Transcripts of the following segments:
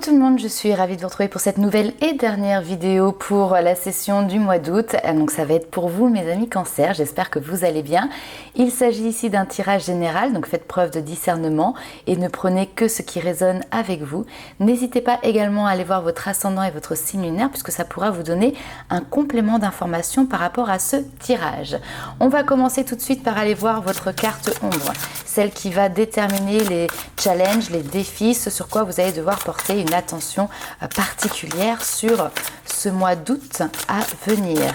Coucou tout le monde, je suis ravie de vous retrouver pour cette nouvelle et dernière vidéo pour la session du mois d'août. Donc ça va être pour vous mes amis Cancer, j'espère que vous allez bien. Il s'agit ici d'un tirage général, donc faites preuve de discernement et ne prenez que ce qui résonne avec vous. N'hésitez pas également à aller voir votre ascendant et votre signe lunaire puisque ça pourra vous donner un complément d'information par rapport à ce tirage. On va commencer tout de suite par aller voir votre carte ombre, celle qui va déterminer les challenges, les défis, ce sur quoi vous allez devoir porter une attention particulière sur ce mois d'août à venir.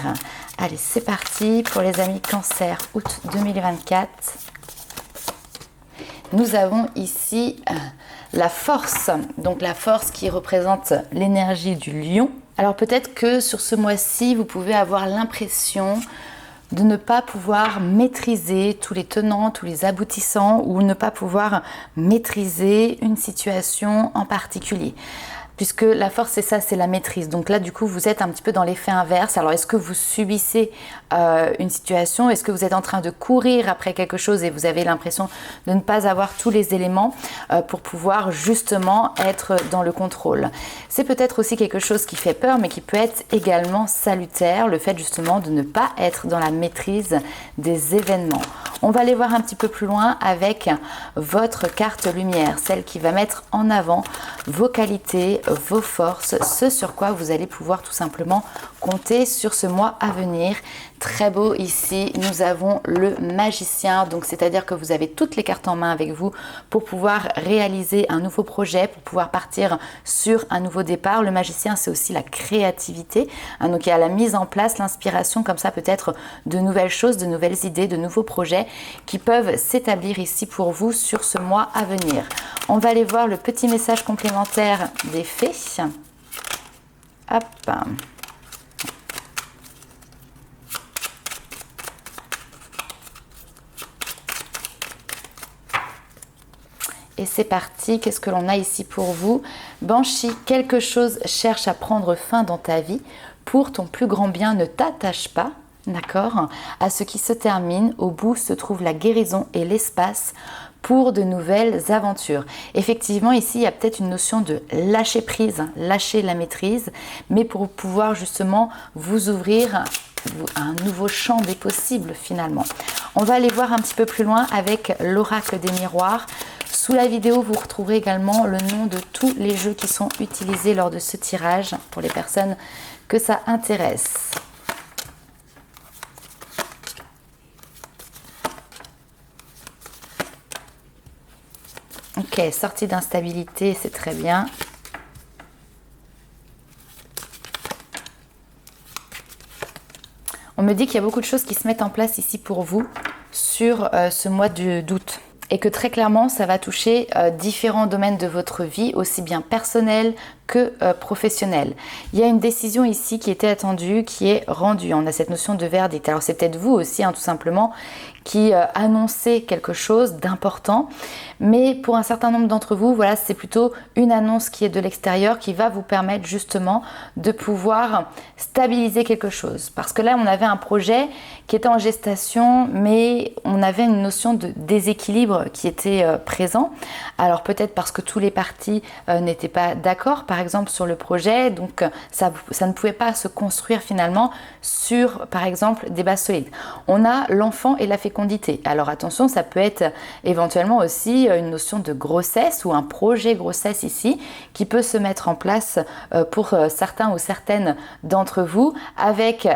Allez, c'est parti pour les amis Cancer, août 2024. Nous avons ici la force, donc la force qui représente l'énergie du lion. Alors peut-être que sur ce mois-ci, vous pouvez avoir l'impression de ne pas pouvoir maîtriser tous les tenants, tous les aboutissants ou ne pas pouvoir maîtriser une situation en particulier. Puisque la force, c'est ça, c'est la maîtrise. Donc là, du coup, vous êtes un petit peu dans l'effet inverse. Alors, est-ce que vous subissez une situation? Est-ce que vous êtes en train de courir après quelque chose et vous avez l'impression de ne pas avoir tous les éléments pour pouvoir justement être dans le contrôle? C'est peut-être aussi quelque chose qui fait peur, mais qui peut être également salutaire, le fait justement de ne pas être dans la maîtrise des événements. On va aller voir un petit peu plus loin avec votre carte lumière, celle qui va mettre en avant vos qualités, vos forces, ce sur quoi vous allez pouvoir tout simplement compter sur ce mois à venir. Très beau ici, nous avons le magicien, donc c'est-à-dire que vous avez toutes les cartes en main avec vous pour pouvoir réaliser un nouveau projet, pour pouvoir partir sur un nouveau départ. Le magicien, c'est aussi la créativité, donc il y a la mise en place, l'inspiration, comme ça peut-être de nouvelles choses, de nouvelles idées, de nouveaux projets qui peuvent s'établir ici pour vous sur ce mois à venir. On va aller voir le petit message complémentaire des fées. Hop. Et c'est parti, qu'est-ce que l'on a ici pour vous? Banshee, quelque chose cherche à prendre fin dans ta vie. Pour ton plus grand bien, ne t'attache pas, d'accord, à ce qui se termine. Au bout se trouve la guérison et l'espace pour de nouvelles aventures. Effectivement, ici, il y a peut-être une notion de lâcher prise, lâcher la maîtrise, mais pour pouvoir justement vous ouvrir un nouveau champ des possibles finalement. On va aller voir un petit peu plus loin avec l'oracle des miroirs. Sous la vidéo, vous retrouverez également le nom de tous les jeux qui sont utilisés lors de ce tirage pour les personnes que ça intéresse. Ok, sortie d'instabilité, c'est très bien. On me dit qu'il y a beaucoup de choses qui se mettent en place ici pour vous sur ce mois d'août. Et que très clairement, ça va toucher différents domaines de votre vie, aussi bien personnel que professionnel. Il y a une décision ici qui était attendue, qui est rendue. On a cette notion de verdict. Alors c'est peut-être vous aussi, tout simplement, qui annoncez quelque chose d'important. Mais pour un certain nombre d'entre vous, voilà, c'est plutôt une annonce qui est de l'extérieur qui va vous permettre justement de pouvoir stabiliser quelque chose. Parce que là, on avait un projet qui était en gestation, mais on avait une notion de déséquilibre qui était présent. Alors peut-être parce que tous les partis n'étaient pas d'accord, par exemple, sur le projet. Donc ça ne pouvait pas se construire finalement sur, par exemple, des bases solides. On a l'enfant et la fécondité. Alors attention, ça peut être éventuellement aussi une notion de grossesse ou un projet grossesse ici qui peut se mettre en place pour certains ou certaines d'entre vous avec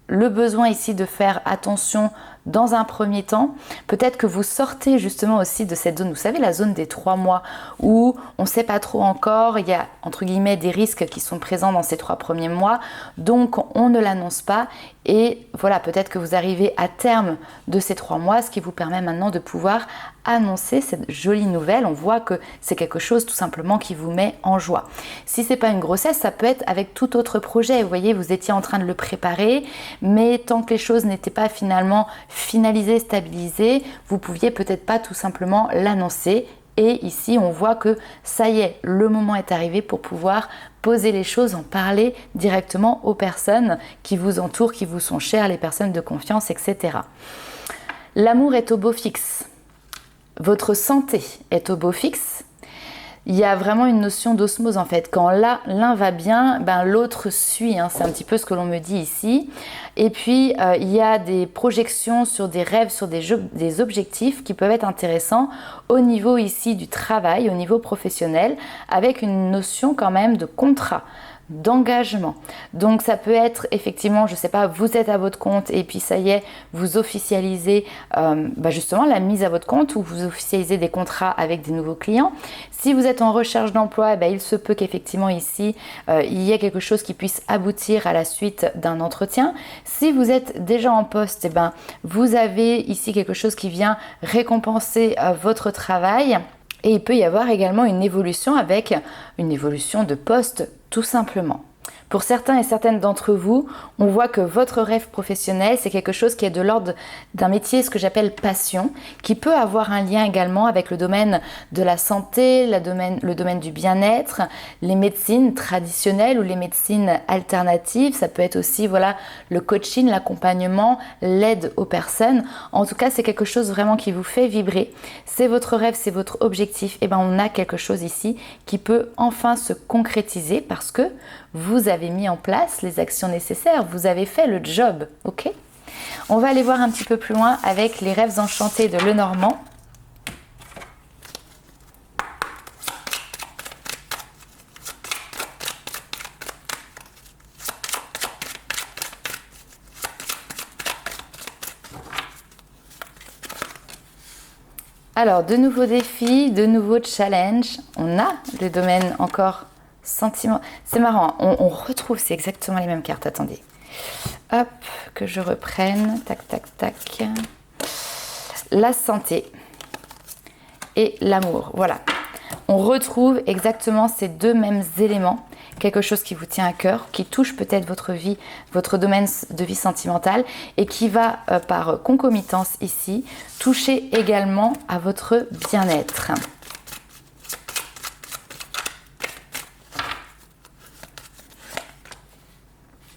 le besoin ici de faire attention dans un premier temps. Peut-être que vous sortez justement aussi de cette zone, vous savez, la zone des 3 mois où on ne sait pas trop encore, il y a entre guillemets des risques qui sont présents dans ces 3 premiers mois, donc on ne l'annonce pas. Et voilà, peut-être que vous arrivez à terme de ces 3 mois, ce qui vous permet maintenant de pouvoir annoncer cette jolie nouvelle. On voit que c'est quelque chose tout simplement qui vous met en joie. Si c'est pas une grossesse, ça peut être avec tout autre projet. Vous voyez, vous étiez en train de le préparer, mais tant que les choses n'étaient pas finalement finalisées, stabilisées, vous pouviez peut-être pas tout simplement l'annoncer. Et ici, on voit que ça y est, le moment est arrivé pour pouvoir poser les choses, en parler directement aux personnes qui vous entourent, qui vous sont chères, les personnes de confiance, etc. L'amour est au beau fixe. Votre santé est au beau fixe. il y a vraiment une notion d'osmose en fait. Quand l'un va bien, ben, l'autre suit, hein. C'est un petit peu ce que l'on me dit ici. Et puis, il y a des projections sur des rêves, sur des objectifs qui peuvent être intéressants au niveau ici du travail, au niveau professionnel, avec une notion quand même de contrat, d'engagement. Donc ça peut être effectivement, je sais pas, vous êtes à votre compte et puis ça y est, vous officialisez justement la mise à votre compte ou vous officialisez des contrats avec des nouveaux clients. Si vous êtes en recherche d'emploi, il se peut qu'effectivement ici, il y ait quelque chose qui puisse aboutir à la suite d'un entretien. Si vous êtes déjà en poste, vous avez ici quelque chose qui vient récompenser votre travail. Et il peut y avoir également une évolution avec une évolution de poste tout simplement. Pour certains et certaines d'entre vous, on voit que votre rêve professionnel, c'est quelque chose qui est de l'ordre d'un métier, ce que j'appelle passion, qui peut avoir un lien également avec le domaine de la santé, le domaine du bien-être, les médecines traditionnelles ou les médecines alternatives. Ça peut être aussi le coaching, l'accompagnement, l'aide aux personnes. En tout cas, c'est quelque chose vraiment qui vous fait vibrer. C'est votre rêve, c'est votre objectif. Et on a quelque chose ici qui peut enfin se concrétiser parce que vous avez mis en place les actions nécessaires, vous avez fait le job, ok? On va aller voir un petit peu plus loin avec les rêves enchantés de Lenormand. Alors, de nouveaux défis, de nouveaux challenges. On a le domaine encore sentiment. C'est marrant, on retrouve, c'est exactement les mêmes cartes. Attendez. Hop, que je reprenne. Tac, tac, tac. La santé et l'amour. Voilà. On retrouve exactement ces deux mêmes éléments. Quelque chose qui vous tient à cœur, qui touche peut-être votre vie, votre domaine de vie sentimentale et qui va, par concomitance ici, toucher également à votre bien-être.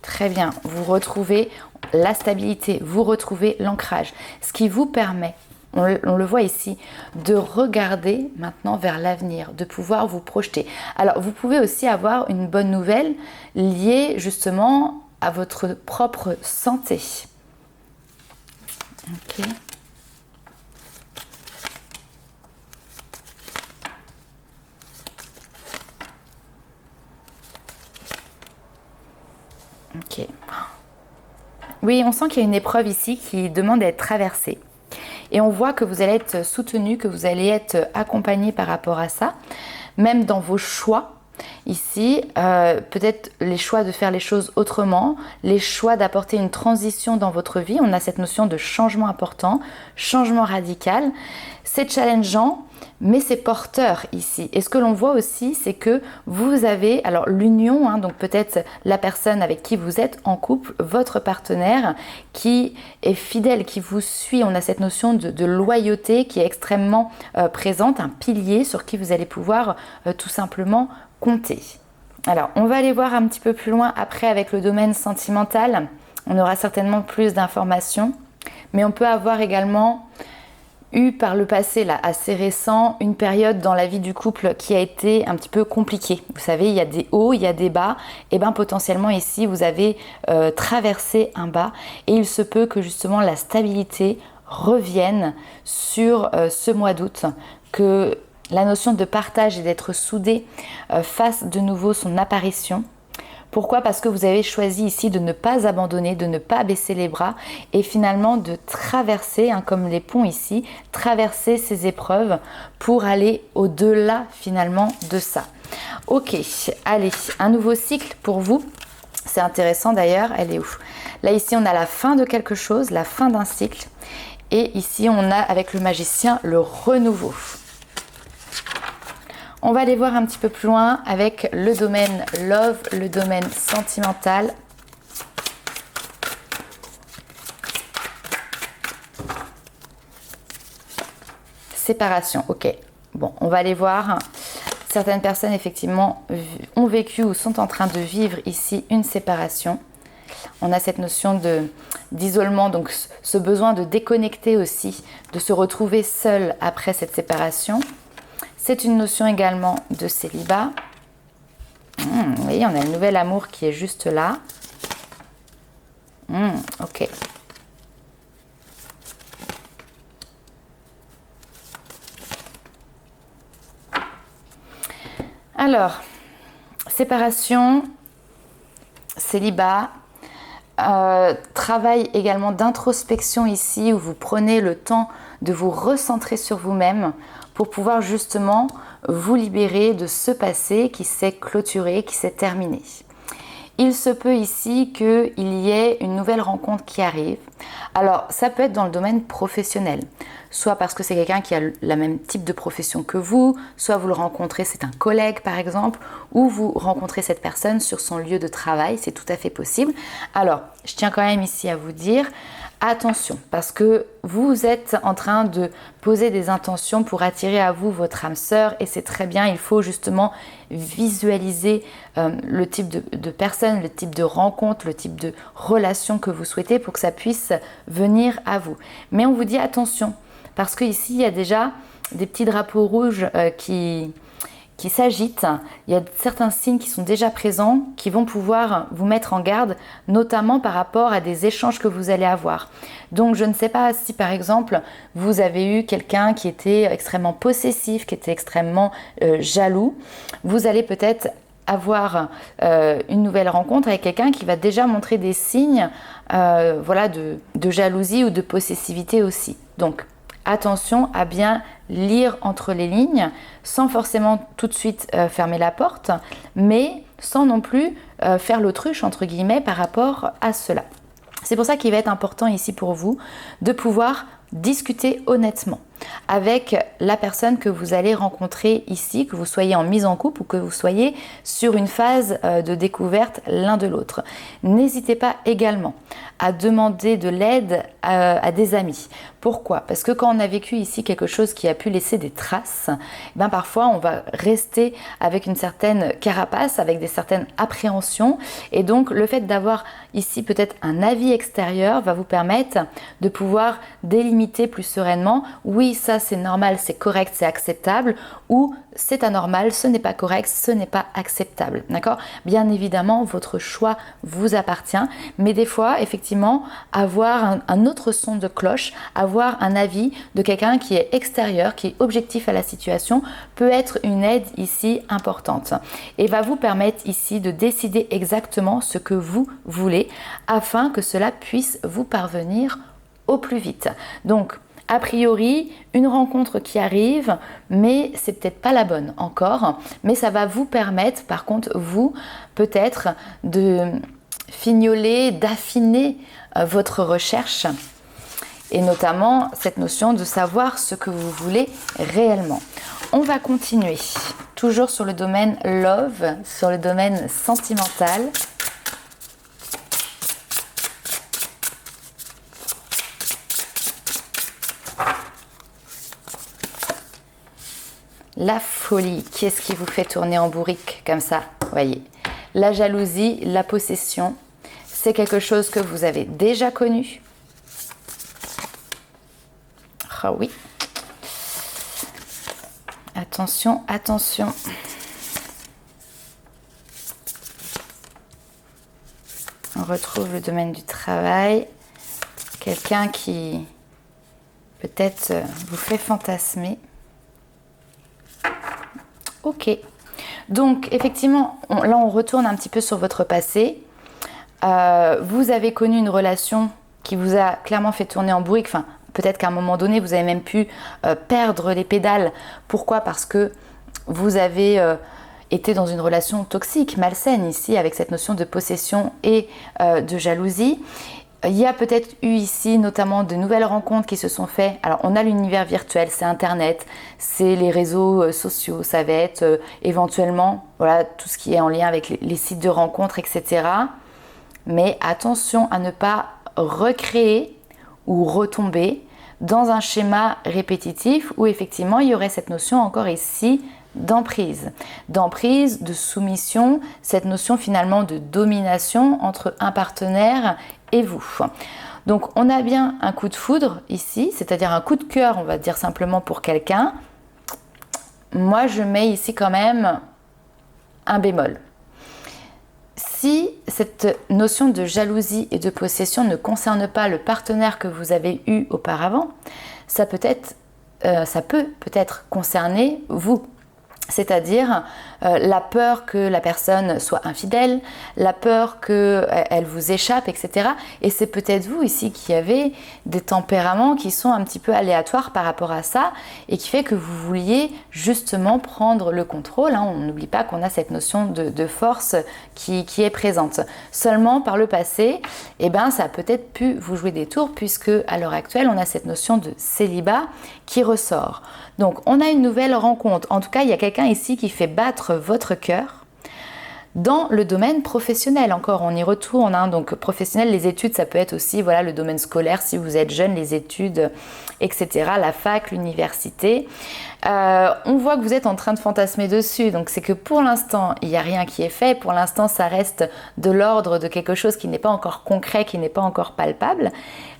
Très bien, vous retrouvez la stabilité, vous retrouvez l'ancrage, ce qui vous permet, on le voit ici, de regarder maintenant vers l'avenir, de pouvoir vous projeter. Alors, vous pouvez aussi avoir une bonne nouvelle liée justement à votre propre santé. Ok. Ok. Oui, on sent qu'il y a une épreuve ici qui demande d'être traversée. Et on voit que vous allez être soutenu, que vous allez être accompagné par rapport à ça, même dans vos choix. Ici, peut-être les choix de faire les choses autrement, les choix d'apporter une transition dans votre vie. On a cette notion de changement important, changement radical. C'est challengeant, mais c'est porteur ici. Et ce que l'on voit aussi, c'est que vous avez, alors l'union, donc peut-être la personne avec qui vous êtes en couple, votre partenaire qui est fidèle, qui vous suit. On a cette notion de loyauté qui est extrêmement présente, un pilier sur qui vous allez pouvoir tout simplement compter. Alors, on va aller voir un petit peu plus loin après avec le domaine sentimental. On aura certainement plus d'informations, mais on peut avoir également eu par le passé, là, assez récent, une période dans la vie du couple qui a été un petit peu compliquée. Vous savez, il y a des hauts, il y a des bas. Et bien potentiellement ici, vous avez traversé un bas et il se peut que justement la stabilité revienne sur ce mois d'août, que la notion de partage et d'être soudé fasse de nouveau son apparition. Pourquoi ? Parce que vous avez choisi ici de ne pas abandonner, de ne pas baisser les bras et finalement de traverser, comme les ponts ici, traverser ces épreuves pour aller au-delà finalement de ça. Ok, allez, un nouveau cycle pour vous. C'est intéressant d'ailleurs, elle est où ? Là ici on a la fin de quelque chose, la fin d'un cycle. Et ici on a avec le magicien le renouveau. On va aller voir un petit peu plus loin avec le domaine love, le domaine sentimental. Séparation, ok. Bon, on va aller voir. Certaines personnes, effectivement, ont vécu ou sont en train de vivre ici une séparation. On a cette notion d'isolement, donc ce besoin de déconnecter aussi, de se retrouver seul après cette séparation. C'est une notion également de célibat. Vous voyez, on a le nouvel amour qui est juste là. Ok. Alors, séparation, célibat, travail également d'introspection ici où vous prenez le temps de vous recentrer sur vous-même pour pouvoir justement vous libérer de ce passé qui s'est clôturé, qui s'est terminé. Il se peut ici qu'il y ait une nouvelle rencontre qui arrive. Alors, ça peut être dans le domaine professionnel, soit parce que c'est quelqu'un qui a le même type de profession que vous, soit vous le rencontrez, c'est un collègue par exemple, ou vous rencontrez cette personne sur son lieu de travail, c'est tout à fait possible. Alors, je tiens quand même ici à vous dire, attention, parce que vous êtes en train de poser des intentions pour attirer à vous votre âme sœur et c'est très bien, il faut justement visualiser le type de personne, le type de rencontre, le type de relation que vous souhaitez pour que ça puisse venir à vous. Mais on vous dit attention, parce qu'ici il y a déjà des petits drapeaux rouges qui s'agitent, il y a certains signes qui sont déjà présents, qui vont pouvoir vous mettre en garde, notamment par rapport à des échanges que vous allez avoir. Donc je ne sais pas si par exemple vous avez eu quelqu'un qui était extrêmement possessif, qui était extrêmement jaloux, vous allez peut-être avoir une nouvelle rencontre avec quelqu'un qui va déjà montrer des signes voilà, de jalousie ou de possessivité aussi. Donc attention à bien lire entre les lignes, sans forcément tout de suite fermer la porte, mais sans non plus faire l'autruche, entre guillemets, par rapport à cela. C'est pour ça qu'il va être important ici pour vous de pouvoir discuter honnêtement avec la personne que vous allez rencontrer ici, que vous soyez en mise en couple ou que vous soyez sur une phase de découverte l'un de l'autre. N'hésitez pas également à demander de l'aide à des amis. Pourquoi? Parce que quand on a vécu ici quelque chose qui a pu laisser des traces, ben parfois on va rester avec une certaine carapace, avec des certaines appréhensions et donc le fait d'avoir ici peut-être un avis extérieur va vous permettre de pouvoir délimiter plus sereinement, oui ça c'est normal, c'est correct, c'est acceptable, ou c'est anormal, ce n'est pas correct, ce n'est pas acceptable, d'accord? Bien évidemment, votre choix vous appartient, mais des fois, effectivement, avoir un autre son de cloche, avoir un avis de quelqu'un qui est extérieur, qui est objectif à la situation, peut être une aide ici importante et va vous permettre ici de décider exactement ce que vous voulez afin que cela puisse vous parvenir au plus vite. Donc, a priori, une rencontre qui arrive, mais c'est peut-être pas la bonne encore, mais ça va vous permettre, par contre, vous, peut-être, de fignoler, d'affiner votre recherche, et notamment cette notion de savoir ce que vous voulez réellement. On va continuer, toujours sur le domaine love, sur le domaine sentimental. La folie, qu'est-ce qui vous fait tourner en bourrique comme ça? Voyez, la jalousie, la possession, c'est quelque chose que vous avez déjà connu. Ah oui. Attention, attention. On retrouve le domaine du travail. Quelqu'un qui peut-être vous fait fantasmer. Ok, donc effectivement, là on retourne un petit peu sur votre passé. Vous avez connu une relation qui vous a clairement fait tourner en bourrique. Enfin, peut-être qu'à un moment donné, vous avez même pu perdre les pédales. Pourquoi? Parce que vous avez été dans une relation toxique, malsaine ici, avec cette notion de possession et de jalousie. Il y a peut-être eu ici notamment de nouvelles rencontres qui se sont faites. Alors on a l'univers virtuel, c'est Internet, c'est les réseaux sociaux, ça va être éventuellement voilà, tout ce qui est en lien avec les sites de rencontres, etc. Mais attention à ne pas recréer ou retomber dans un schéma répétitif où effectivement il y aurait cette notion encore ici d'emprise, de soumission, cette notion finalement de domination entre un partenaire et vous. Donc on a bien un coup de foudre ici, c'est-à-dire un coup de cœur, on va dire simplement pour quelqu'un. moi je mets ici quand même un bémol. Si cette notion de jalousie et de possession ne concerne pas le partenaire que vous avez eu auparavant, ça peut peut-être concerner vous. C'est-à-dire la peur que la personne soit infidèle, la peur qu'elle vous échappe, etc. Et c'est peut-être vous ici qui avez des tempéraments qui sont un petit peu aléatoires par rapport à ça et qui fait que vous vouliez justement prendre le contrôle. On n'oublie pas qu'on a cette notion de force qui est présente. Seulement par le passé, ça a peut-être pu vous jouer des tours puisque à l'heure actuelle, on a cette notion de célibat qui ressort. Donc on a une nouvelle rencontre. En tout cas, il y a quelqu'un ici qui fait battre votre cœur dans le domaine professionnel. Encore, on y retourne. Donc professionnel, les études, ça peut être aussi le domaine scolaire si vous êtes jeune, les études, etc. La fac, l'université. On voit que vous êtes en train de fantasmer dessus. Donc c'est que pour l'instant, il n'y a rien qui est fait. Pour l'instant, ça reste de l'ordre de quelque chose qui n'est pas encore concret, qui n'est pas encore palpable.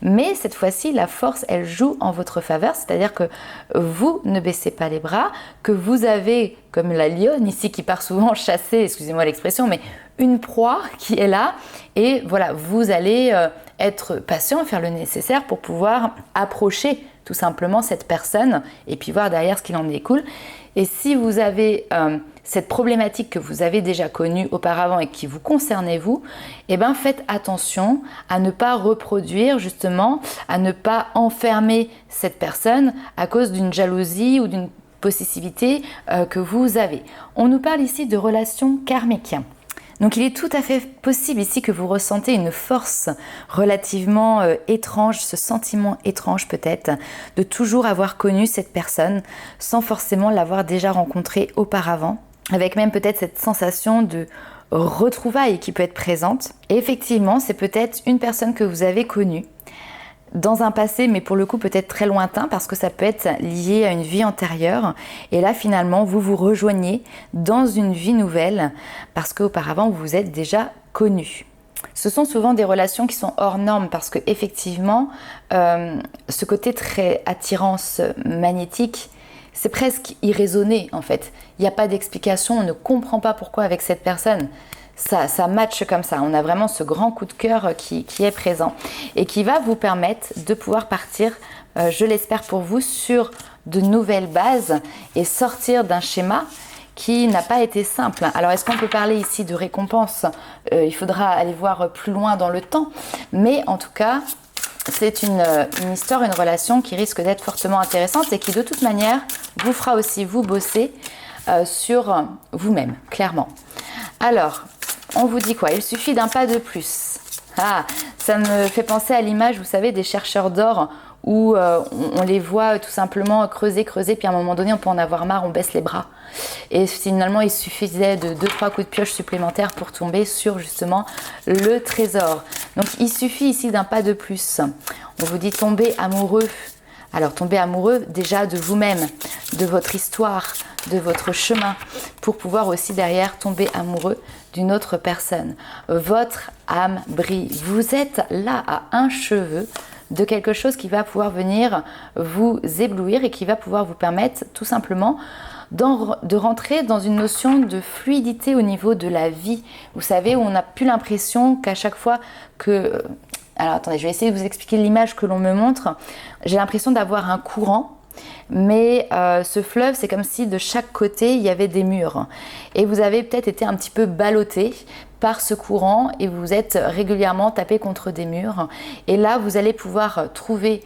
Mais cette fois-ci, la force, elle joue en votre faveur. C'est-à-dire que vous ne baissez pas les bras, que vous avez, comme la lionne ici qui part souvent chasser, excusez-moi l'expression, mais une proie qui est là. Et voilà, vous allez être patient, faire le nécessaire pour pouvoir approcher tout simplement cette personne et puis voir derrière ce qu'il en découle. Et si vous avez cette problématique que vous avez déjà connue auparavant et qui vous concernez vous, faites attention à ne pas reproduire justement, à ne pas enfermer cette personne à cause d'une jalousie ou d'une possessivité que vous avez. On nous parle ici de relations karmiques. Donc il est tout à fait possible ici que vous ressentez une force relativement étrange, ce sentiment étrange peut-être, de toujours avoir connu cette personne sans forcément l'avoir déjà rencontrée auparavant, avec même peut-être cette sensation de retrouvailles qui peut être présente. Et effectivement, c'est peut-être une personne que vous avez connue dans un passé, mais pour le coup peut-être très lointain, parce que ça peut être lié à une vie antérieure. Et là, finalement, vous vous rejoignez dans une vie nouvelle, parce qu'auparavant, vous vous êtes déjà connus. Ce sont souvent des relations qui sont hors normes, parce que effectivement, ce côté très attirance magnétique, c'est presque irraisonné en fait. Il n'y a pas d'explication, on ne comprend pas pourquoi avec cette personne. Ça matche comme ça, on a vraiment ce grand coup de cœur qui est présent et qui va vous permettre de pouvoir partir, je l'espère pour vous, sur de nouvelles bases et sortir d'un schéma qui n'a pas été simple. Alors est-ce qu'on peut parler ici de récompense ? Il faudra aller voir plus loin dans le temps, mais en tout cas, c'est une histoire, une relation qui risque d'être fortement intéressante et qui de toute manière vous fera aussi vous bosser sur vous-même, clairement. Alors, on vous dit quoi ? Il suffit d'un pas de plus. Ah, ça me fait penser à l'image, vous savez, des chercheurs d'or où on les voit tout simplement creuser, puis à un moment donné, on peut en avoir marre, on baisse les bras. Et finalement, il suffisait de 2-3 coups de pioche supplémentaires pour tomber sur justement le trésor. Donc, il suffit ici d'un pas de plus. On vous dit tomber amoureux. Alors, tomber amoureux déjà de vous-même, de votre histoire, de votre chemin, pour pouvoir aussi derrière tomber amoureux d'une autre personne. Votre âme brille. Vous êtes là à un cheveu de quelque chose qui va pouvoir venir vous éblouir et qui va pouvoir vous permettre tout simplement de rentrer dans une notion de fluidité au niveau de la vie. Vous savez, où on n'a plus l'impression qu'à chaque fois que... Alors attendez, je vais essayer de vous expliquer l'image que l'on me montre. J'ai l'impression d'avoir un courant, mais ce fleuve, c'est comme si de chaque côté, il y avait des murs. Et vous avez peut-être été un petit peu ballotté par ce courant et vous êtes régulièrement tapé contre des murs. Et là, vous allez pouvoir trouver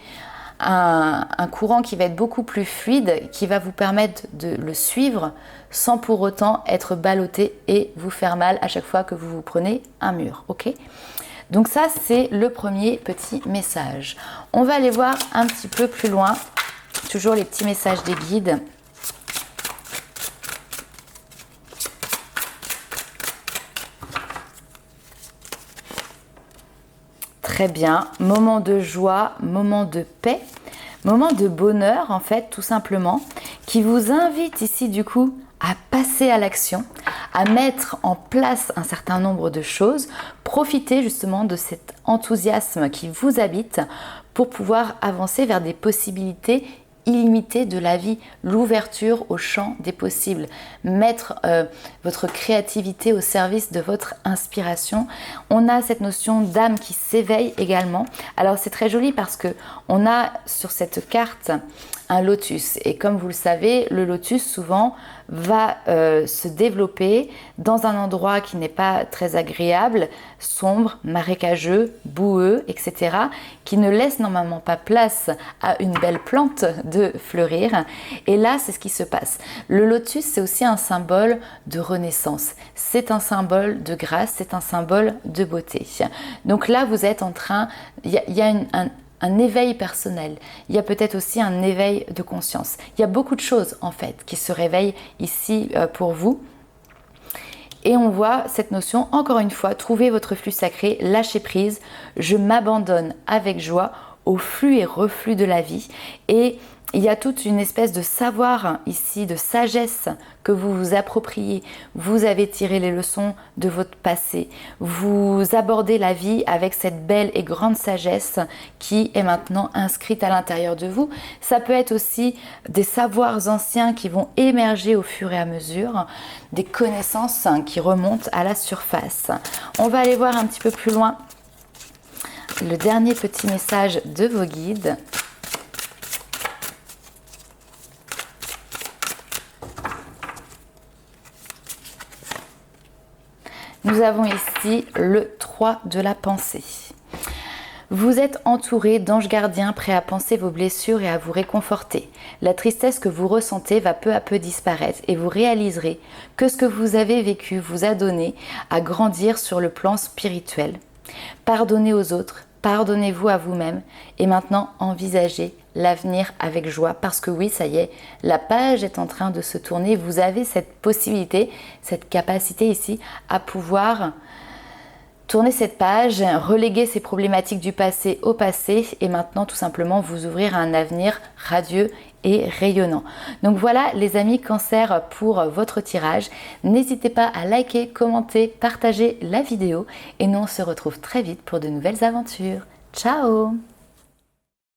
un courant qui va être beaucoup plus fluide, qui va vous permettre de le suivre sans pour autant être ballotté et vous faire mal à chaque fois que vous vous prenez un mur. Ok ? Donc ça, c'est le premier petit message. On va aller voir un petit peu plus loin, toujours les petits messages des guides. Très bien, moment de joie, moment de paix, moment de bonheur en fait, tout simplement, qui vous invite ici du coup à passer à l'action, à mettre en place un certain nombre de choses, profitez justement de cet enthousiasme qui vous habite pour pouvoir avancer vers des possibilités illimité de la vie, l'ouverture au champ des possibles, mettre votre créativité au service de votre inspiration. On a cette notion d'âme qui s'éveille également. Alors c'est très joli parce que on a sur cette carte un lotus, et comme vous le savez, le lotus souvent va se développer dans un endroit qui n'est pas très agréable, sombre, marécageux, boueux, etc., qui ne laisse normalement pas place à une belle plante de fleurir. Et là, c'est ce qui se passe. Le lotus, c'est aussi un symbole de renaissance. C'est un symbole de grâce, c'est un symbole de beauté. Donc là, vous êtes en train, il y a un éveil personnel, il y a peut-être aussi un éveil de conscience. Il y a beaucoup de choses en fait qui se réveillent ici pour vous. Et on voit cette notion, encore une fois, trouver votre flux sacré, lâcher prise, je m'abandonne avec joie au flux et reflux de la vie. Et il y a toute une espèce de savoir ici, de sagesse que vous vous appropriez. Vous avez tiré les leçons de votre passé. Vous abordez la vie avec cette belle et grande sagesse qui est maintenant inscrite à l'intérieur de vous. Ça peut être aussi des savoirs anciens qui vont émerger au fur et à mesure, des connaissances qui remontent à la surface. On va aller voir un petit peu plus loin le dernier petit message de vos guides. Nous avons ici le 3 de la pensée. Vous êtes entouré d'anges gardiens prêts à panser vos blessures et à vous réconforter. La tristesse que vous ressentez va peu à peu disparaître et vous réaliserez que ce que vous avez vécu vous a donné à grandir sur le plan spirituel. Pardonnez aux autres, pardonnez-vous à vous-même et maintenant envisagez l'avenir avec joie parce que oui, ça y est, la page est en train de se tourner. Vous avez cette possibilité, cette capacité ici à pouvoir tourner cette page, reléguer ces problématiques du passé au passé et maintenant tout simplement vous ouvrir à un avenir radieux et rayonnant. Donc voilà les amis Cancer pour votre tirage. N'hésitez pas à liker, commenter, partager la vidéo et nous on se retrouve très vite pour de nouvelles aventures. Ciao!